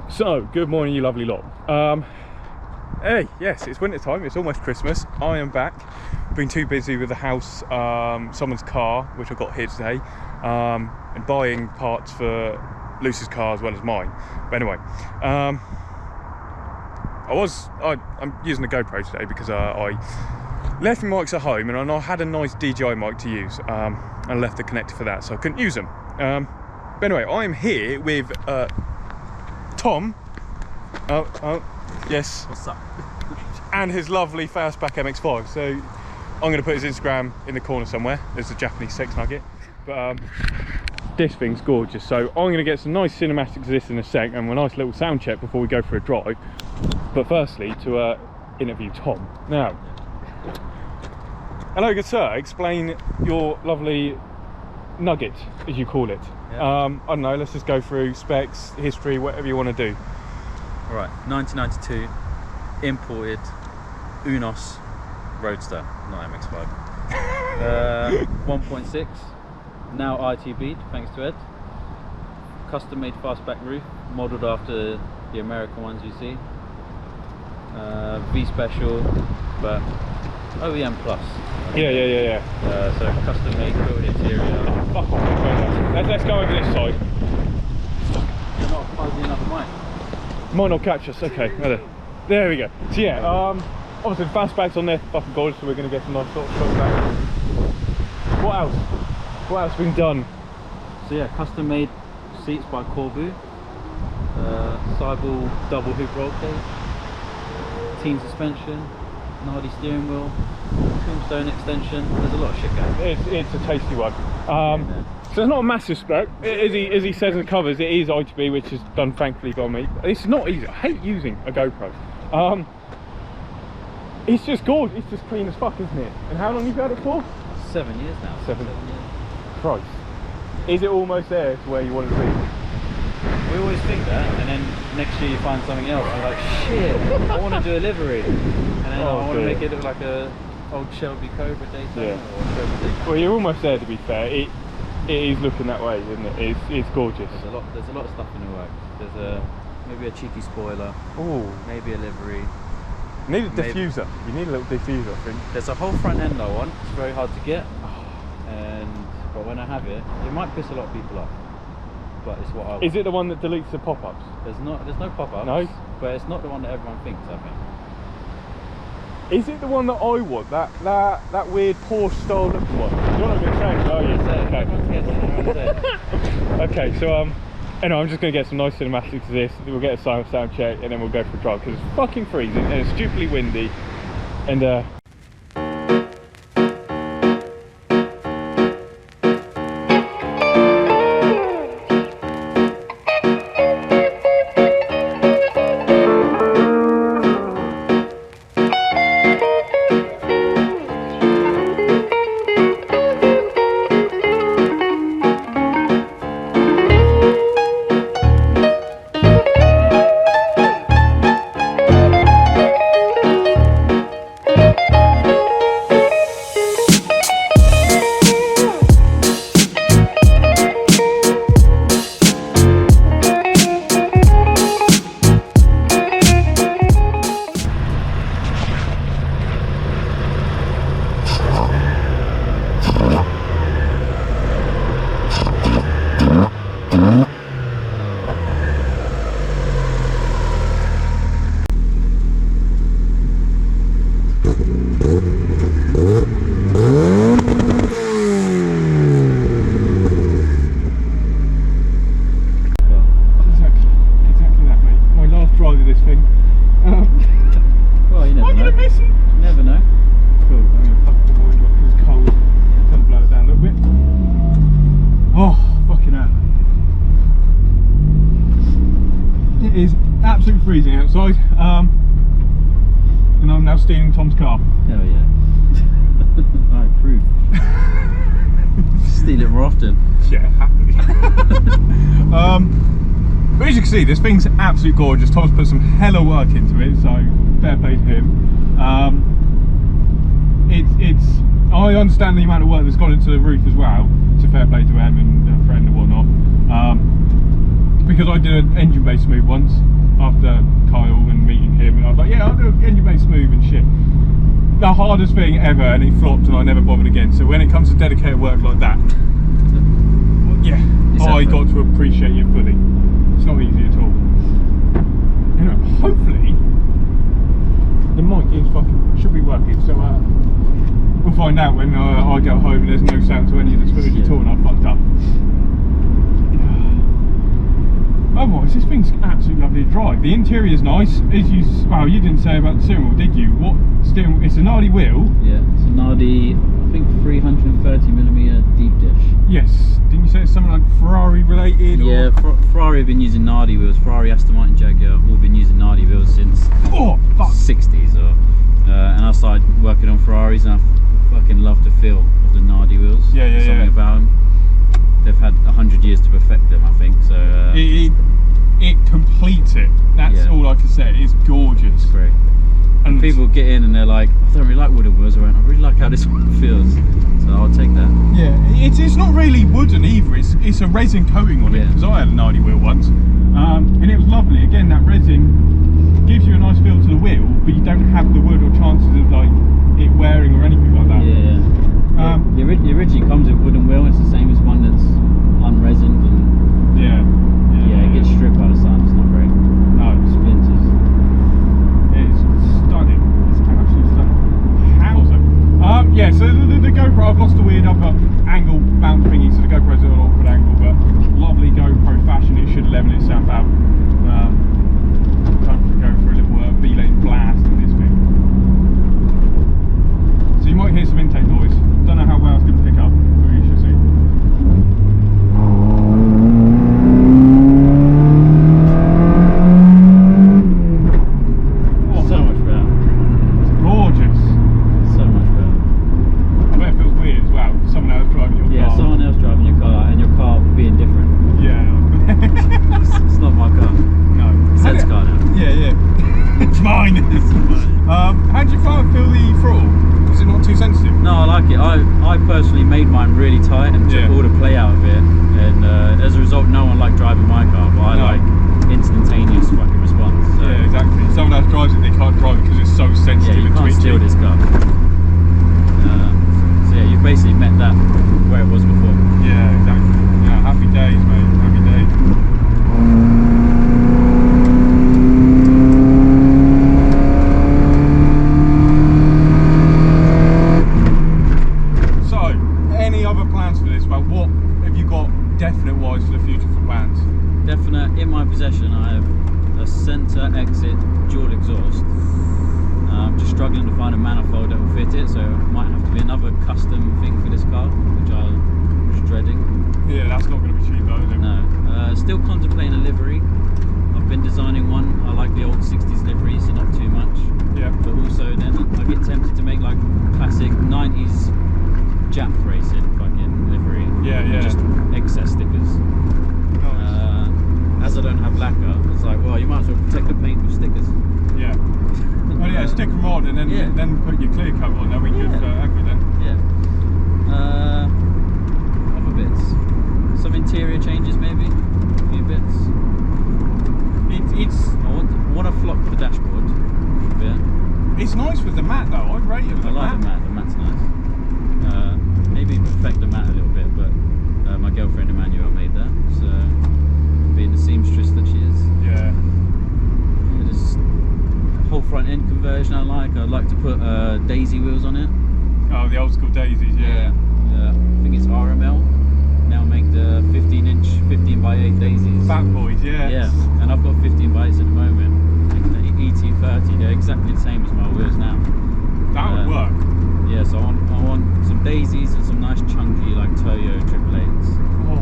So, good morning, you lovely lot. Hey, yes, it's winter time, it's almost Christmas. I am back. Been too busy with the house, someone's car, which I got here today, and buying parts for Lucy's car as well as mine. But anyway, I'm using a GoPro today because I left my mics at home and I had a nice DJI mic to use, and left the connector for that, so I couldn't use them. But anyway, I'm here with Tom. Oh, yes. What's up? And his lovely Fastback MX5. So I'm going to put his Instagram in the corner somewhere. There's a Japanese sex nugget. But this thing's gorgeous. So I'm going to get some nice cinematics of this in a sec and a nice little sound check before we go for a drive. But firstly, to interview Tom. Now, hello, good sir. Explain your lovely nugget, as you call it. Yeah. I don't know, let's just go through specs, history, whatever you want to do. Alright, 1992, imported Unos Roadster, not MX5. 1.6, now ITB'd, thanks to Ed. Custom made fastback roof, modelled after the American ones you see. V special, but OEM plus. Yeah. So custom made, built interior. Fuck off, let's go over this side. You're not fuzzy enough mic. Might not catch us, okay. There we go. So yeah, obviously the Fastback's on there, fucking gorgeous, so we're going to get some nice sort of shots back. What else? What else has been done? So yeah, custom made seats by Corbu. Sideball double hoop roll cage. Teen suspension. Nardy steering wheel. Tombstone extension. There's a lot of shit going on. It's a tasty one. So it's not a massive spec. As he says in the covers, it is ITB, which is done thankfully by me. It's not easy. I hate using a GoPro. It's just gorgeous. It's just clean as fuck, isn't it? And how long have you had it for? 7 years now. 7 years. Christ. Is it almost there to where you want it to be? We always think that, and then next year you find something else and you're like, shit, I want to do a livery. And then I want to make it look like a old Shelby Cobra Daytona or Shelby Daytona. Well, you're almost there, to be fair. It is looking that way, isn't it? It's gorgeous. There's a lot of stuff in the works. There's maybe a cheeky spoiler. Oh, maybe a livery. You need a diffuser. You need a little diffuser, I think. There's a whole front end I want. It's very hard to get, but when I have it, it might piss a lot of people off. But it's what I want. Is it the one that deletes the pop-ups? There's no pop-ups. No. But it's not the one that everyone thinks, I think. Is it the one that I want? That weird Porsche style looking one? You're not going to change, are you? Okay. Okay, so anyway, I'm just going to get some nice cinematics of this. We'll get a sound check and then we'll go for a drive because it's fucking freezing and it's stupidly windy. And freezing outside, and I'm now stealing Tom's car. Hell yeah. I approve. Steal it more often. Yeah, happily. But as you can see, this thing's absolutely gorgeous. Tom's put some hella work into it, so fair play to him. I understand the amount of work that's gone into the roof as well, so fair play to him and a friend and whatnot. because I did an engine bay smooth once after Kyle and meeting him, and I was like, yeah, I'll do an engine bay smooth and shit. The hardest thing ever, and it flopped, and I never bothered again. So when it comes to dedicated work like that, yeah, I got to appreciate it fully. It's not easy at all. You know, hopefully the mic should be working. So we'll find out when I go home and there's no sound to any of this footage at all, and I'm fucked up. Otherwise, this thing's absolutely lovely to drive. The interior is nice. Well, you didn't say about the steering wheel, did you? What steering wheel? It's a Nardi wheel. Yeah, it's a Nardi, I think 330mm deep dish. Yes. Didn't you say it's something like Ferrari related? Yeah, Ferrari have been using Nardi wheels. Ferrari, Aston Martin, Jaguar all been using Nardi wheels since the 60s. And I started working on Ferraris, and I fucking love the feel of the Nardi wheels. Yeah. Something about them. They've had 100 years to perfect them, I think. So it completes it. That's all I can say. It's gorgeous. It's great. And people get in and they're like, I don't really like wooden wheels. I really like how this one feels. So I'll take that. Yeah, it's not really wooden either. It's a resin coating on it. Because I had a Nardi wheel once, and it was lovely. Again, that resin gives you a nice feel to the wheel, but you don't have the wood or chances of like it wearing or anything like that. Yeah. The originally comes with wooden wheel. It's the same as one that's unresined, and it gets stripped by the sun. It's not great. No, splinters. It's stunning. It's absolutely stunning. How's it? Yeah. So the GoPro, I've lost the weird upper angle mount thingy, so the GoPro's at an awkward angle, but lovely GoPro fashion. It should level itself out. Time to go for a little V-lane blast in this thing. So you might hear some intake noise. Don't know how well it's going to pick up, but you should see. Oh, so much better. It's gorgeous. So much better. I bet it feels weird as well. Someone else driving your car. Yeah, someone else driving your car, and your car being different. Yeah. It's not my car. No. Zed's car now. Yeah. It's mine. How did you feel the throttle? Was it not too sensitive? No, I like it. I personally made mine really tight and took all the play out of it, and as a result, no one liked driving my car, but I like instantaneous fucking response. So. Yeah, exactly. Someone else drives it, they can't drive it because it's so sensitive. Yeah, you can't steal this car. So yeah, you've basically met that where it was before. Yeah, exactly. Yeah, happy days, mate. Happy days. Definite wise for the future for plans? Definite. In my possession, I have a centre exit dual exhaust. I'm just struggling to find a manifold that will fit it, so it might have to be another custom thing for this car, which I was dreading. Yeah, that's not going to be cheap though, is it? No. Still contemplating a livery. I've been designing one. I like the old 60s livery, so not too much. Yeah. But also then I get tempted to make like classic 90s Jap racing fucking livery. Yeah. Just excess stickers. Nice. As I don't have lacquer, it's like, well, you might as well protect the paint with stickers. Yeah. Oh yeah, stick them on and then put your clear coat on. Then we could everything. Yeah. Other bits. Some interior changes maybe. A few bits. I want to flock the dashboard a bit. It's nice with the matte though. I rate it with the matte. I like the matte. The matte's nice. Maybe perfect the matte a little bit, but my girlfriend Emmanuel made that, so being the seamstress that she is. Yeah. Just whole front end conversion I like. I'd like to put daisy wheels on it. Oh, the old school daisies, yeah. I think it's RML. Now make the 15-inch 15x8 daisies. Fat boys, yeah. Yeah, and I've got 15x8s at the moment. ET30, they're exactly the same as my wheels now. That would work. Yeah, so I want some daisies and some nice chunky like Toyo 888s. Oh.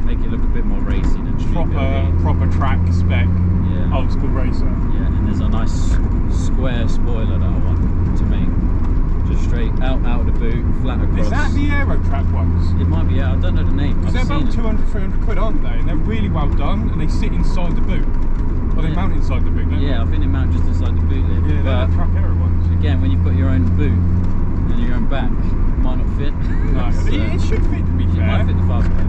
Make it look a bit more racy than proper track spec. Yeah. Old school racer. Yeah, and there's a nice square spoiler that I want to make. Just straight out of the boot, flat across. Is that the Aero Track ones? It might be, I don't know the name. Because they're about 200, 300 quid, aren't they? And they're really well done, and they sit inside the boot. Or they mount inside the boot, don't they? Yeah, I think they mount just inside the boot lid. Yeah, they're the Track Aero ones. Again, when you've got your own boot and your own back, it might not fit. No, So it should fit, to be fair. It might fit the Fastback.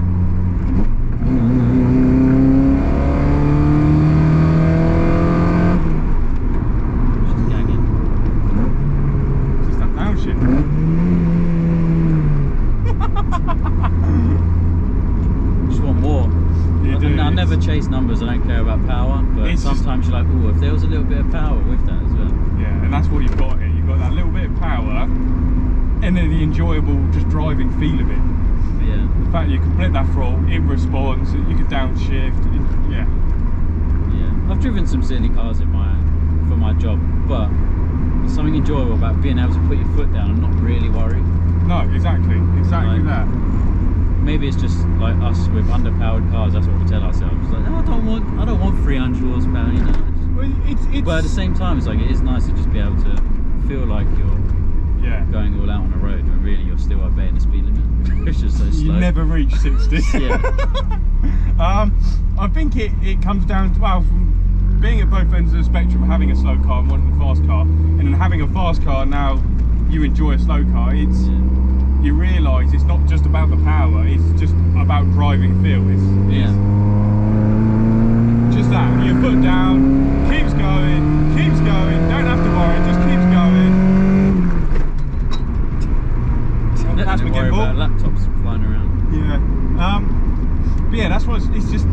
care about power, but It's sometimes you're like, oh, if there was a little bit of power with that as well. Yeah, and that's what you've got here. You've got that little bit of power, and then the enjoyable just driving feel of it. Yeah. The fact you can flip that throttle, it responds, you can downshift, yeah. Yeah. I've driven some silly cars for my job, but there's something enjoyable about being able to put your foot down and not really worry. No, exactly Like, that. Maybe it's just like us with underpowered cars. That's what we tell ourselves. Like, no, I don't want 300 horsepower. You know. Well, it's But at the same time, it's like it is nice to just be able to feel like you're going all out on the road when really you're still obeying the speed limit. It's just so slow. You never reach 60. Yeah. I think it comes down to, well, from being at both ends of the spectrum, having a slow car and wanting a fast car, and then having a fast car now you enjoy a slow car. It's you realise it's not just about the power, it's just about driving feel. It's just that, your foot down, keeps going, don't have to worry, just keeps going. That's Don't worry about laptops flying around. Yeah. But yeah, that's what it's just.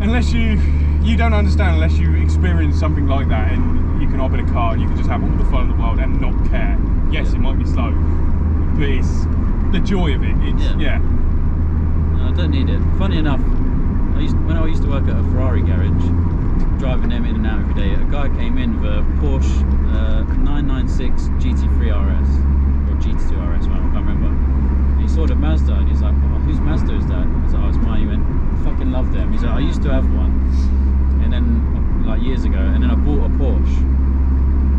Unless you don't understand, unless you experience something like that, and you can hop in a car and you can just have all the fun in the world and not care. Yes, it might be slow, but it's the joy of it. It's, yeah. No, I don't need it. Funny enough, when I used to work at a Ferrari garage, driving them in and out every day, a guy came in with a Porsche 996 GT3 RS or GT2 RS, I can't remember. And he saw the Mazda and he's like, "Oh, whose Mazda is that?" I was like, "Oh, it's mine." He went, "I fucking love them." He's like, "I used to have one, and then like years ago, and then I bought a Porsche,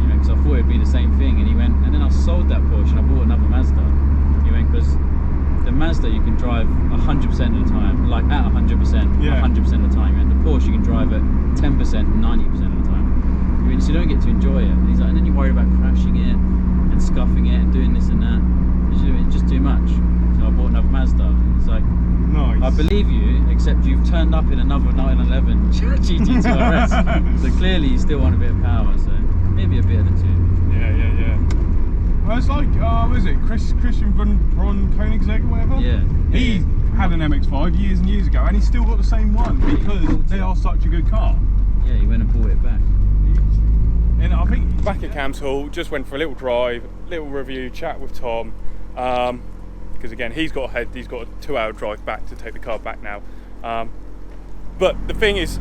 you know, because I thought it'd be the same thing." And he went, "And then I sold that Porsche and I bought another Mazda." He went, "Because the Mazda you can drive 100% of the time, like at 100%, 100% of the time, and the Porsche you can drive at 10%, 90% of the time. I mean, so you don't get to enjoy it." And he's like, "And then you worry about crashing it and scuffing it and doing this and that. It's just too much." So I bought another Mazda. It's like, nice. I believe you, except you've turned up in another 911 GT2 RS. So clearly you still want a bit of power. So maybe a bit of the two. Yeah. Well, it's like, what is it, Christian von Koenigsegg or whatever? Yeah. He had an MX5 years and years ago, and he's still got the same one because they are such a good car. Yeah, he went and bought it back. And I think back at Cam's Hall, just went for a little drive, little review, chat with Tom, because again he's got a 2-hour drive back to take the car back now. But the thing is,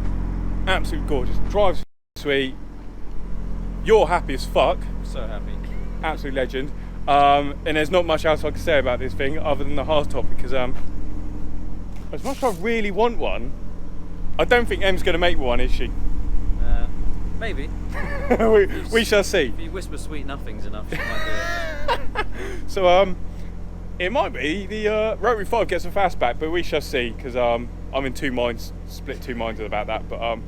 absolutely gorgeous, drives sweet. You're happy as fuck. So happy. Absolute legend. And there's not much else I can say about this thing other than the hard topic, because as much as I really want one, I don't think Em's going to make one, is she? Maybe. we shall see. If you whisper sweet nothings enough, you might do it. So it might be the Rotary 5 gets a fastback, but we shall see, because I'm in split two minds about that. But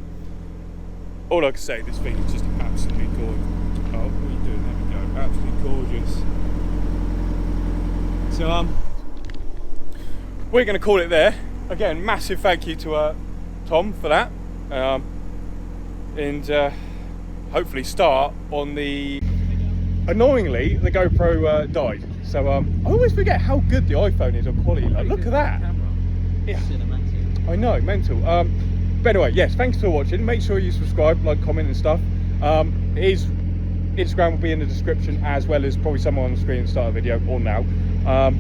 all I can say, this thing is just absolutely gorgeous. Oh, what are you doing? There we go. Absolutely gorgeous. So we're going to call it there. Again, massive thank you to Tom for that. And hopefully start on the. Annoyingly, the GoPro died, so I always forget how good the iPhone is on quality. Like, look at that. Yeah, cinematic. I know, mental. But anyway, yes, thanks for watching. Make sure you subscribe, like, comment, and stuff. His Instagram will be in the description, as well as probably somewhere on the screen at the start of the video or now. I don't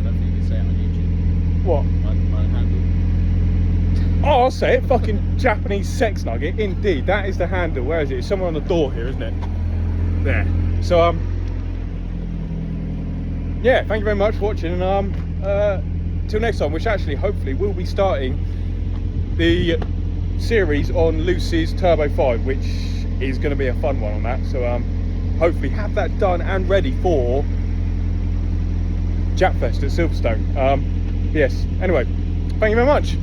think you can say it on YouTube. What? My handle. Oh, I'll say it, fucking Japanese sex nugget. Indeed, that is the handle. Where is it? It's somewhere on the door here, isn't it? There. So, yeah, thank you very much for watching, and till next time, which actually, hopefully, we'll be starting the series on Lucy's Turbo 5, which is going to be a fun one on that. So, hopefully have that done and ready for Japfest at Silverstone. Yes, anyway, thank you very much.